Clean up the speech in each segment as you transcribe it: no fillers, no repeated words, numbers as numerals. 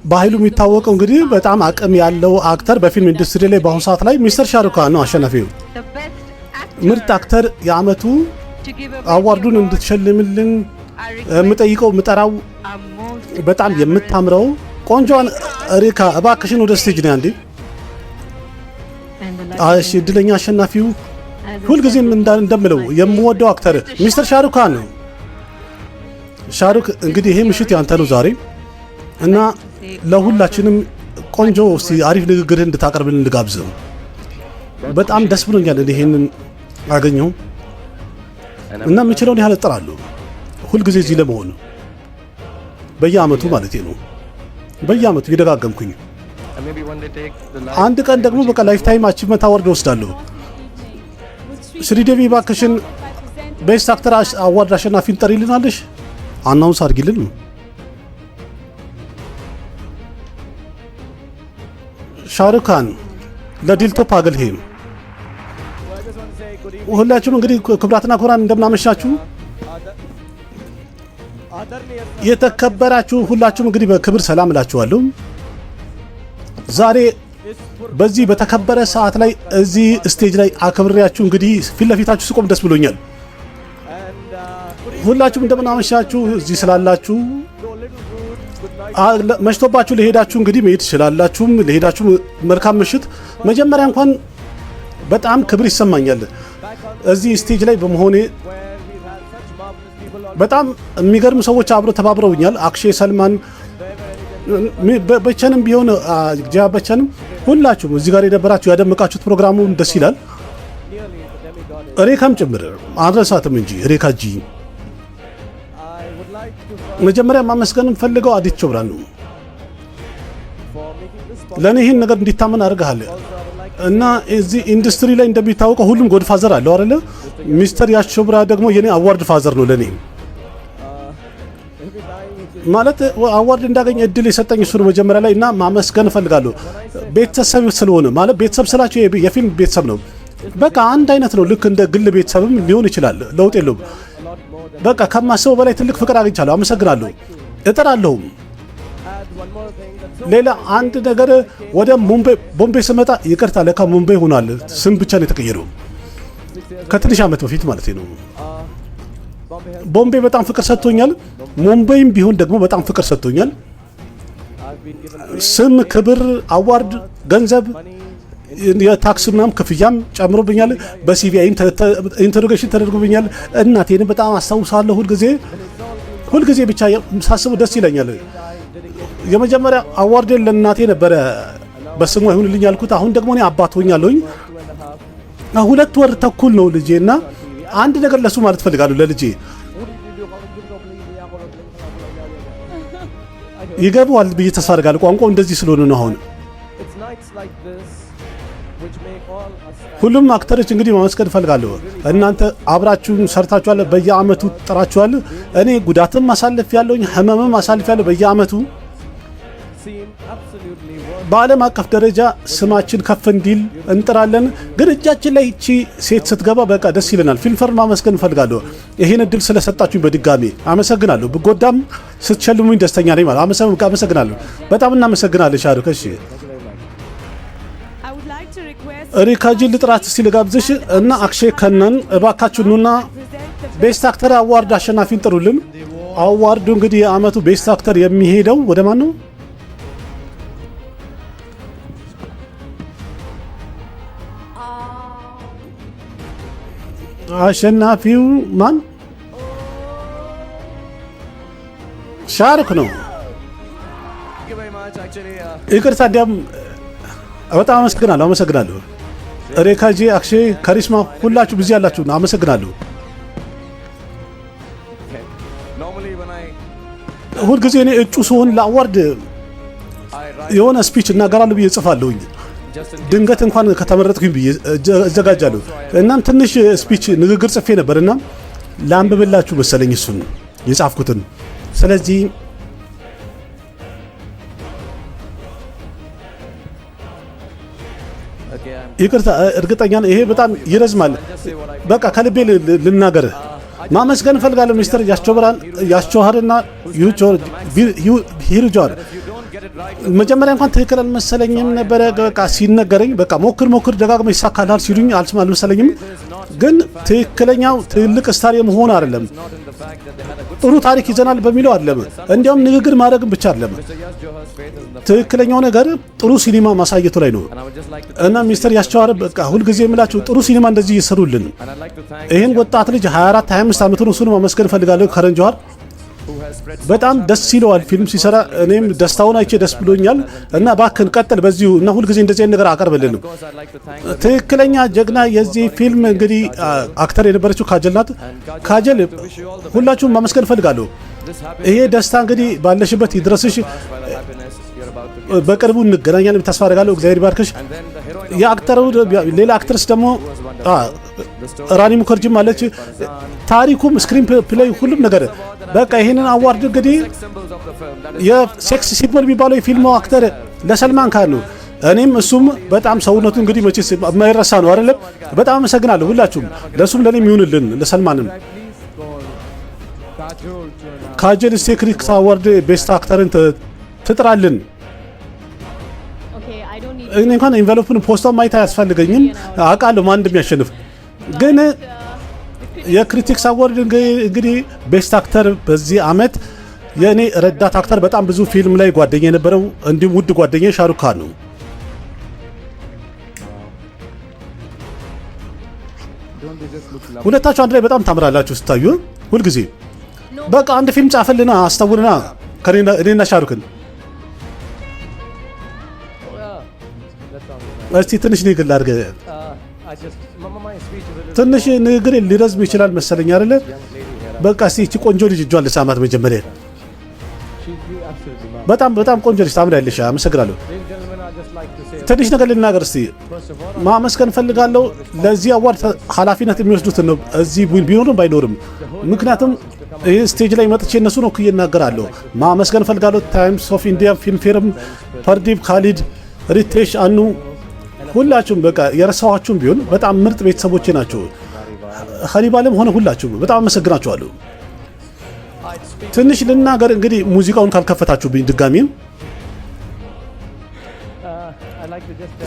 በኃይሉ የሚታወቀው እንግዲህ በጣም አቅም ያለው አክተር በፊልም ኢንዱስትሪ ላይ በአሁኑ ሰዓት ላይ ሚስተር ሻሩክ ካን ነው አሸናፊው። ምርጥ አክተር የዓመቱ አዋርዱን እንድትሸልምልን የምጠይቀው ምጠራው በጣም የምታምረው ቆንጆን ሪካ እባክሽን ወደ ስቴጅ ነው አንዴ። እሺ እድለኛ አሸናፊው ሁልጊዜም እንደምለው የምወደው አክተር ሚስተር ሻሩክ ካን ነው። ሻሩክ እንግዲህ ይሄ ምሽት ያንተ ነው ዛሬ እና ለሁላችንም ቆንጆ እስቲ አሪፍ ንግግርህን እንድታቀርብልን ልጋብዝህ። በጣም ደስ ብሎኛል ይሄንን አገኘው እና የምችለውን ያህል እጥራለሁ ሁልጊዜ እዚህ ለመሆን በየዓመቱ ማለት ነው። በየዓመቱ እየደጋገምኩኝ አንድ ቀን ደግሞ በቃ ላይፍ ታይም አቺቭመንት አዋርድ ወስዳለሁ። श्रीदेवी ባክሽን ቤስት አክተር አዋርድ አሸናፊን ጠሪልናለሽ አናውንስ አድርጊልን። ሻሩክ ካን ለዲልቶ ፓገልሄም ሁላችሁም እንግዲህ ክብራትና ክብራን እንደምናመሻችሁ የተከበራችሁ ሁላችሁም እንግዲህ በክብር ሰላም እላችኋለሁ። ዛሬ በዚህ በተከበረ ሰዓት ላይ እዚህ ስቴጅ ላይ አክብሬያችሁ እንግዲህ ፊት ለፊታችሁ ስቆም ደስ ብሎኛል። ሁላችሁም እንደምናመሻችሁ እዚህ ስላላችሁ መሽቶባችሁ ለሄዳችሁ እንግዲህ መሄድ ትችላላችሁም። ለሄዳችሁ መልካም ምሽት። መጀመሪያ እንኳን በጣም ክብር ይሰማኛል እዚህ ስቴጅ ላይ በመሆኔ። በጣም የሚገርም ሰዎች አብረው ተባብረውኛል። አክሼ ሰልማን በቸንም ቢሆን ጃ በቸንም ሁላችሁም እዚህ ጋር የነበራችሁ ያደመቃችሁት ፕሮግራሙን ደስ ይላል። ሬካም ጭምር አድረሳትም እንጂ ሬካጂ መጀመሪያ ማመስገን ፈልገው አዲት ቾብራን ነው። ለኔ ይሄን ነገር እንዲታመን አድርገሃል እና እዚህ ኢንዱስትሪ ላይ እንደሚታወቀው ሁሉም ጎድ ፋዘር አለው አይደለ? ሚስተር ያቾብራ ደግሞ የኔ አዋርድ ፋዘር ነው ለኔ ማለት አዋርድ እንዳገኝ እድል የሰጠኝ እሱ ነው መጀመሪያ ላይ እና ማመስገን ፈልጋለሁ። ቤተሰብ ስለሆነ ማለት ቤተሰብ ስላችሁ የፊልም ቤተሰብ ነው። በቃ አንድ አይነት ነው። ልክ እንደ ግል ቤተሰብም ሊሆን ይችላል። ለውጥ የለውም። በቃ ከማስበው በላይ ትልቅ ፍቅር አግኝቻለሁ። አመሰግናለሁ። እጥራለሁም። ሌላ አንድ ነገር ወደ ቦምቤ ስመጣ ይቅርታ ለካ ሙምባይ ሆኗል። ስም ብቻ ነው የተቀየረው ከትንሽ ዓመት በፊት ማለት ነው። ቦምቤ በጣም ፍቅር ሰጥቶኛል። ሙምባይም ቢሆን ደግሞ በጣም ፍቅር ሰጥቶኛል። ስም፣ ክብር፣ አዋርድ፣ ገንዘብ፣ የታክስ ምናምን ክፍያም ጨምሮብኛል። በሲቪአይም ኢንተሮጌሽን ተደርጎብኛል። እናቴን በጣም አስታውሳለሁ። ሁልጊዜ ብቻ ሳስበው ደስ ይለኛል። የመጀመሪያ አዋርዴን ለእናቴ ነበረ በስሙ ይሁንልኝ ያልኩት። አሁን ደግሞ እኔ አባት ሆኛለሁኝ። 2 ወር ተኩል ነው ልጄና አንድ ነገር ለሱ ማለት ፈልጋለሁ ለልጄ። ይገባዋል ብዬ ተስፋ አደርጋለሁ። ቋንቋው እንደዚህ ስለሆነ ነው። አሁን ሁሉም አክተሮች እንግዲህ ማመስገን ፈልጋለሁ። እናንተ አብራችሁን ሰርታችኋል። በየዓመቱ ጥራችኋል። እኔ ጉዳትም ማሳለፍ ያለውኝ ህመምም ማሳለፍ ያለው በየዓመቱ በዓለም አቀፍ ደረጃ ስማችን ከፍ እንዲል እንጥራለን። ግን እጃችን ላይ እቺ ሴት ስትገባ በቃ ደስ ይለናል። ፊልምፈር ማመስገን ፈልጋለሁ። ይሄን እድል ስለሰጣችሁኝ በድጋሚ አመሰግናለሁ። ብጎዳም ስትሸልሙኝ ደስተኛ ነኝ ማለት አመሰግናለሁ። በጣም እናመሰግናለን ሻሩክ። እሺ ሪካጂ ልጥራት ሲል ጋብዝሽ እና አክሼ ከነን እባካችሁ ኑና ቤስት አክተር አዋርድ አሸናፊን ጥሩልን። አዋርዱ እንግዲህ የዓመቱ ቤስት አክተር የሚሄደው ወደ ማን ነው? አሸናፊው ማን? ሻሩክ ነው። ይቅርታ እንዲያም በጣም አመሰግናለሁ። ሬካጂ፣ አክሼ፣ ካሪስማ ሁላችሁ ብዙ ያላችሁ አመሰግናለሁ። ሁልጊዜ እኔ እጩ ስሆን ለአዋርድ የሆነ ስፒች እናገራለሁ ብዬ እጽፋለሁኝ። ድንገት እንኳን ከተመረጥኩኝ ብዬ እዘጋጃለሁ። እናም ትንሽ ስፒች ንግግር ጽፌ ነበርና ላንብብላችሁ መሰለኝ እሱን የጻፍኩትን። ስለዚህ ይቅርታ፣ እርግጠኛ ነኝ ይሄ በጣም ይረዝማል። በቃ ከልቤ ልናገር። ማመስገን እፈልጋለሁ ሚስተር ያስቾሃርና ሂሩጆር። መጀመሪያ እንኳን ትክክል አልመሰለኝም ነበረ። በቃ ሲነገረኝ በቃ ሞክር ደጋግሞ ይሳካልሃል ሲሉኝ አልመሰለኝም። ግን ትክክለኛው ትልቅ ስታር የመሆን አይደለም፣ ጥሩ ታሪክ ይዘናል በሚለው አይደለም፣ እንዲያውም ንግግር ማድረግ ብቻ አይደለም። ትክክለኛው ነገር ጥሩ ሲኒማ ማሳየቱ ላይ ነው። እና ሚስተር ያስቾሃር በቃ ሁልጊዜ የምላችሁ ጥሩ ሲኒማ እንደዚህ ይሰሩልን። ይህን ወጣት ልጅ 24 25 ዓመቱ ነው። እሱን ማመስገን እፈልጋለሁ። ከረን ጆሃር በጣም ደስ ይለዋል ፊልም ሲሰራ። እኔም ደስታውን አይቼ ደስ ብሎኛል። እና ባክን ቀጥል በዚሁ እና ሁልጊዜ እንደዚህ ነገር አቀርብልን። ትክክለኛ ጀግና የዚህ ፊልም እንግዲህ አክተር የነበረችው ካጀል ናት። ካጀል ሁላችሁም ማመስገን እፈልጋለሁ። ይሄ ደስታ እንግዲህ ባለሽበት ይድረስሽ። በቅርቡ እንገናኛለን ተስፋ አደርጋለሁ። እግዚአብሔር ይባርክሽ። የአክተሩ ሌላ አክትረስ ደግሞ ራኒ ሙከርጂም አለች። ታሪኩም ስክሪን ፕሌይ ሁሉም ነገር በቃ ይሄንን አዋርድ እንግዲህ የሴክስ ሲምቦል የሚባለው የፊልሙ አክተር ለሰልማን ካን ነው። እኔም እሱም በጣም ሰውነቱ እንግዲህ መቼስ የማይረሳ ነው አይደለም። በጣም አመሰግናለሁ ሁላችሁም። ለሱም ለኔም ይሁንልን ለሰልማንም። ካጀል ስቴክሪክስ አዋርድ ቤስት አክተርን ትጥራልን። እኔ እንኳን ኢንቨሎፕን ፖስታው ማየት አያስፈልገኝም፣ አውቃለሁ ማን እንደሚያሸንፍ። ግን የክሪቲክስ አዋርድ እንግዲህ ቤስት አክተር በዚህ አመት የእኔ ረዳት አክተር በጣም ብዙ ፊልም ላይ ጓደኛ የነበረው እንዲሁም ውድ ጓደኛ ሻሩክ ካን ነው። ሁለታችሁ አንድ ላይ በጣም ታምራላችሁ ስታዩ ሁልጊዜ። በቃ አንድ ፊልም ጻፈልና አስተውልና እኔና ሻሩክን እስቲ ትንሽ ንግግር ላድርግ። ትንሽ ንግግር ሊረዝም ይችላል መሰለኝ አይደለ? በቃ እስቲ እቺ ቆንጆ ልጅ እጇን ልሳማት መጀመሪያ። በጣም ቆንጆ ልጅ ታምራለሽ። አመሰግናለሁ። ትንሽ ነገር ልናገር እስቲ። ማመስገን ፈልጋለሁ ለዚህ አዋርድ ኃላፊነት የሚወስዱት ነው እዚህ ቢኖርም ባይኖርም። ምክንያቱም ይህ ስቴጅ ላይ መጥቼ እነሱ ነው እናገራለሁ። ማመስገን ፈልጋለሁ ታይምስ ኦፍ ኢንዲያ ፊልም ፌርም፣ ፐርዲብ፣ ካሊድ፣ ሪቴሽ፣ አኑ ሁላችሁም በቃ የረሳኋችሁም ቢሆን በጣም ምርጥ ቤተሰቦቼ ናቸው። ኸኒባልም ሆነ ሁላችሁም በጣም አመሰግናችኋለሁ። ትንሽ ልናገር እንግዲህ ሙዚቃውን ካልከፈታችሁብኝ ድጋሚ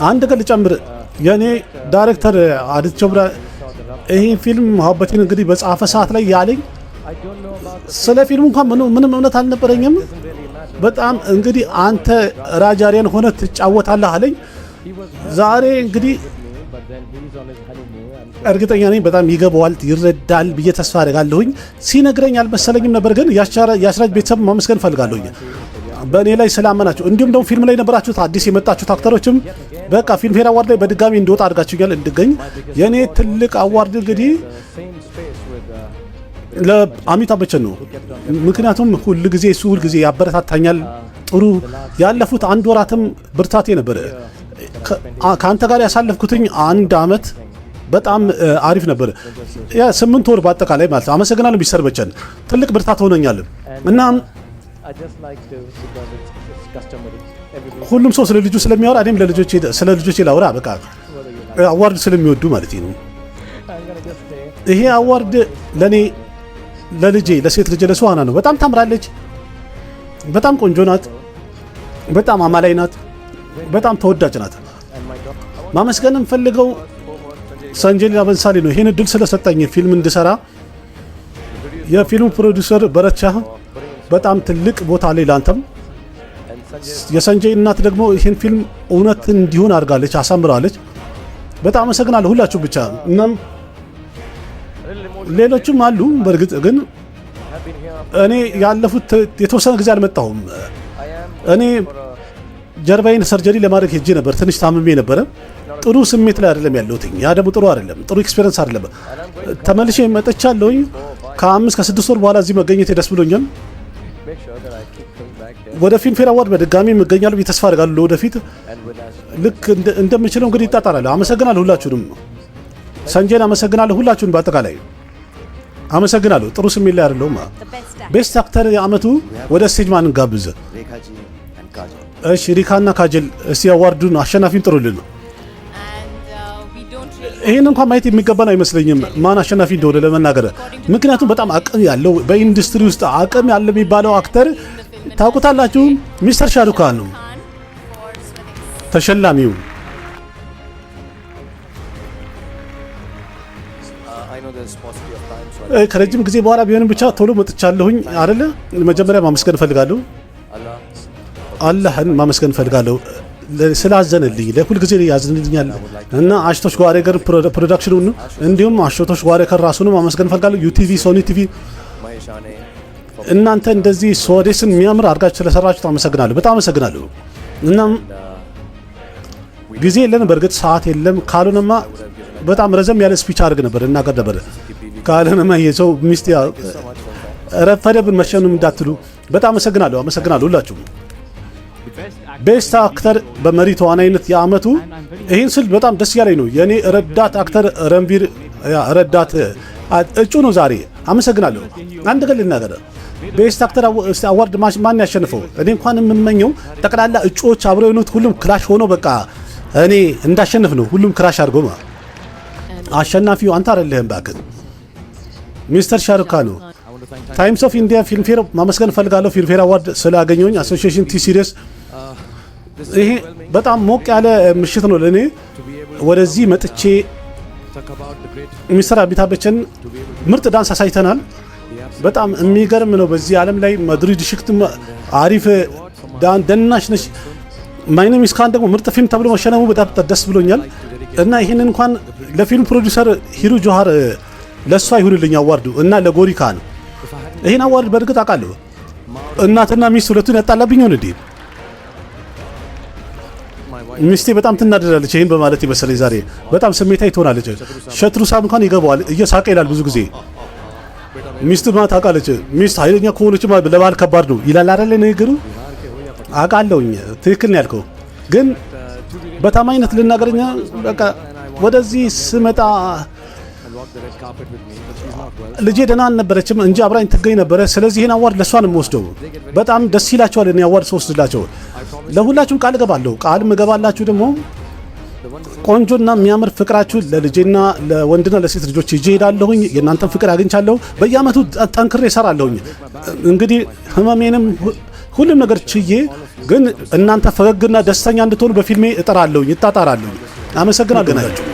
አንድ ነገር ልጨምር። የኔ ዳይሬክተር አዲስ ቾብራ ይሄን ፊልም መሐበቴን እንግዲህ በጻፈ ሰዓት ላይ ያለኝ ስለ ፊልሙ እንኳን ምንም እምነት አልነበረኝም። በጣም እንግዲህ አንተ ራጃሪያን ሆነ ትጫወታለህ አለኝ። ዛሬ እንግዲህ እርግጠኛ ነኝ በጣም ይገባዋል ይረዳል ብዬ ተስፋ አደርጋለሁኝ። ሲነግረኝ አልመሰለኝም ነበር፣ ግን የአስራጅ ቤተሰብ ማመስገን ፈልጋለሁኝ በእኔ ላይ ስላመናችሁ። እንዲሁም ደግሞ ፊልም ላይ ነበራችሁት አዲስ የመጣችሁት አክተሮችም በቃ ፊልም ፌር አዋርድ ላይ በድጋሚ እንዲወጣ አድርጋችሁኛል እንድገኝ። የእኔ ትልቅ አዋርድ እንግዲህ ለአሚታብ በቸን ነው። ምክንያቱም ሁልጊዜ እሱ ሁልጊዜ ያበረታታኛል። ጥሩ ያለፉት አንድ ወራትም ብርታቴ ነበረ። ከአንተ ጋር ያሳለፍኩትኝ አንድ አመት በጣም አሪፍ ነበር። ያ 8 ወር በአጠቃላይ ማለት አመሰግናለሁ ሚስተር በቸን ትልቅ ብርታት ሆነኛል። እና ሁሉም ሰው ስለ ልጁ ስለሚያወራ እኔም ስለ ልጆቼ ላውራ። በቃ አዋርድ ስለሚወዱ ማለት ነው። ይሄ አዋርድ ለኔ ለልጄ ለሴት ልጄ ለሱሃና ነው። በጣም ታምራለች፣ በጣም ቆንጆ ናት፣ በጣም አማላይ ናት፣ በጣም ተወዳጅ ናት። ማመስገን እንፈልገው ሰንጀሊና በንሳሌ ነው ይሄን እድል ስለሰጠኝ ፊልም እንድሰራ። የፊልሙ ፕሮዲውሰር በረቻ በጣም ትልቅ ቦታ ላይ ላንተም። የሰንጀይ እናት ደግሞ ይሄን ፊልም እውነት እንዲሆን አድርጋለች፣ አሳምራለች። በጣም አመሰግናለሁ ሁላችሁ ብቻ። እናም ሌሎችም አሉ። በእርግጥ ግን እኔ ያለፉት የተወሰነ ጊዜ አልመጣሁም። እኔ ጀርባዬን ሰርጀሪ ለማድረግ ሄጄ ነበር። ትንሽ ታምሜ ነበረ። ጥሩ ስሜት ላይ አይደለም ያለሁት። ያ ደግሞ ጥሩ አይደለም፣ ጥሩ ኤክስፒሪየንስ አይደለም። ተመልሼ መጥቻለሁኝ። ከ5 ከ6 ወር በኋላ እዚህ መገኘት ደስ ብሎኛል። ወደ ፊልም ፌር አዋርድ በድጋሚ እገኛለሁ ብዬ ተስፋ አደርጋለሁ። ወደፊት ልክ እንደምችለው እንግዲህ ይጣጣራለሁ። አመሰግናለሁ ሁላችሁንም። ሰንጀን አመሰግናለሁ ሁላችሁን። በአጠቃላይ አመሰግናለሁ። ጥሩ ስሜት ላይ አይደለሁም። ቤስት አክተር የአመቱ ወደ ስቴጅ ማንን ጋብዘ? እሺ ሪካና ካጀል እስቲ አዋርዱን አሸናፊን ጥሩልን። ይሄን እንኳን ማየት የሚገባን አይመስለኝም ማን አሸናፊ እንደሆነ ለመናገር። ምክንያቱም በጣም አቅም ያለው በኢንዱስትሪ ውስጥ አቅም ያለው የሚባለው አክተር ታውቁታላችሁ፣ ሚስተር ሻሩክ ካን ነው ተሸላሚው። ከረጅም ጊዜ በኋላ ቢሆንም ብቻ ቶሎ መጥቻለሁኝ አይደለ። መጀመሪያ ማመስገን እፈልጋለሁ፣ አላህን ማመስገን እፈልጋለሁ ስላዘነልኝ፣ ለሁል ጊዜ ያዝንልኛል እና አሽቶሽ ጓሬገር ፕሮዳክሽኑን እንዲሁም አሽቶሽ ጓሬገር ራሱን ማመስገን እፈልጋለሁ። ዩቲቪ፣ ሶኒ ቲቪ እናንተ እንደዚህ ሶዴስን የሚያምር አድርጋችሁ ስለሰራችሁ አመሰግናለሁ፣ በጣም አመሰግናለሁ። እናም ጊዜ የለንም በእርግጥ ሰዓት የለም። ካልሆነማ በጣም ረዘም ያለ ስፒች አድርግ ነበር እናገር ነበር። ካልሆነማ የሰው ሚስት ረፈደብን መሸኑም እንዳትሉ በጣም አመሰግናለሁ፣ አመሰግናለሁ ሁላችሁም። ቤስት አክተር በመሪ ተዋናይነት የአመቱ ይህን ስል በጣም ደስ ያለኝ ነው። የኔ ረዳት አክተር ረንቪር ረዳት እጩ ነው ዛሬ። አመሰግናለሁ። አንድ ገል ልናገር፣ ቤስት አክተር አዋርድ ማን ያሸንፈው? እኔ እንኳን የምመኘው ጠቅላላ እጩዎች አብረው የሆኑት ሁሉም ክላሽ ሆኖ በቃ እኔ እንዳሸንፍ ነው። ሁሉም ክራሽ አድርጎ አሸናፊው አንተ አይደለህም ባክን፣ ሚስተር ሻሩክ ካን ነው። ታይምስ ኦፍ ኢንዲያ ፊልም ፌር ማመስገን ፈልጋለሁ። ፊልም ፌር አዋርድ ስላገኘሁኝ አሶሲዬሽን ቲ ሲሪየስ ይሄ በጣም ሞቅ ያለ ምሽት ነው ለኔ። ወደዚህ መጥቼ ሚስተር አሚታብ በቸን ምርጥ ዳንስ አሳይተናል። በጣም የሚገርም ነው። በዚህ ዓለም ላይ ማድሪድ ሽክት አሪፍ ደናሽ ነሽ። ማይ ኔም ኢዝ ካን ደግሞ ምርጥ ፊልም ተብሎ መሸነሙ በጣም ደስ ብሎኛል እና ይሄንን እንኳን ለፊልም ፕሮዲውሰር ሂሩ ጆሃር ለሷ ይሁንልኝ አዋርዱ እና ለጎሪ ካን ይሄን አዋርድ በእርግጥ አውቃለሁ። እናትና ሚስት ሁለቱን ያጣላብኝ ነው እንዴ? ሚስቴ በጣም ትናደዳለች ይሄን በማለት ይመስለኝ ዛሬ በጣም ስሜታዊ ትሆናለች። ሸትሩሳም እንኳን ይገባዋል እየሳቀ ይላል ብዙ ጊዜ። ሚስቱ ማለት ታውቃለች፣ ሚስት ኃይለኛ ከሆነች ለባል ከባድ ነው ይላል አይደል ንግግሩ። አውቃለሁኝ ትክክል ነው ያልከው፣ ግን በታማኝነት ልናገርኛ በቃ ወደዚህ ስመጣ ልጄ ደህና አልነበረችም እንጂ አብራኝ ትገኝ ነበረ። ስለዚህ ይሄን አዋርድ ለሷ ነው የምወስደው። በጣም ደስ ይላቸዋል እኔ አዋርድ ስወስድላቸው። ለሁላችሁም ቃል እገባለሁ። ቃል እገባላችሁ ደግሞ ቆንጆና የሚያምር ፍቅራችሁ ለልጄና ለወንድና ለሴት ልጆች ይዤ እሄዳለሁኝ። የእናንተን ፍቅር አግኝቻለሁ። በየአመቱ ጠንክሬ እሰራለሁኝ። እንግዲህ ህመሜንም ሁሉም ነገር ችዬ ግን እናንተ ፈገግና ደስተኛ እንድትሆኑ በፊልሜ እጠራለሁኝ፣ እጣጣራለሁኝ። አመሰግናለሁ። ገናችሁ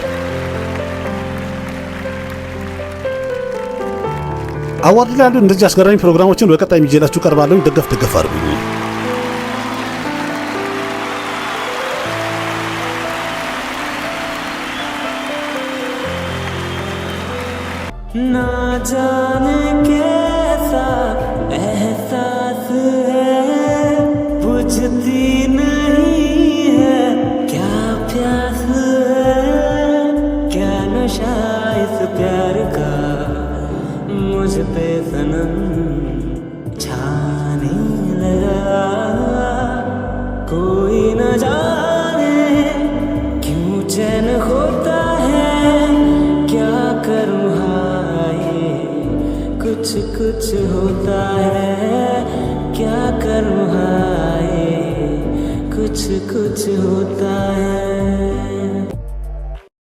አዋርድ ላይ ያሉ እንደዚህ አስገራሚ ፕሮግራሞችን በቀጣይ የሚጀላችሁ ቀርባለሁ። ደገፍ ደገፍ አድርጉ። ना जाने कैसा एहसास है, बुझती नहीं है क्या प्यास है, क्या नशा इस प्यार का मुझ पे सनम छाने लगा। कोई न जाने क्यों चैन होता है, क्या करूँ कुछ कुछ होता है, क्या करूँ हाय कुछ कुछ होता है।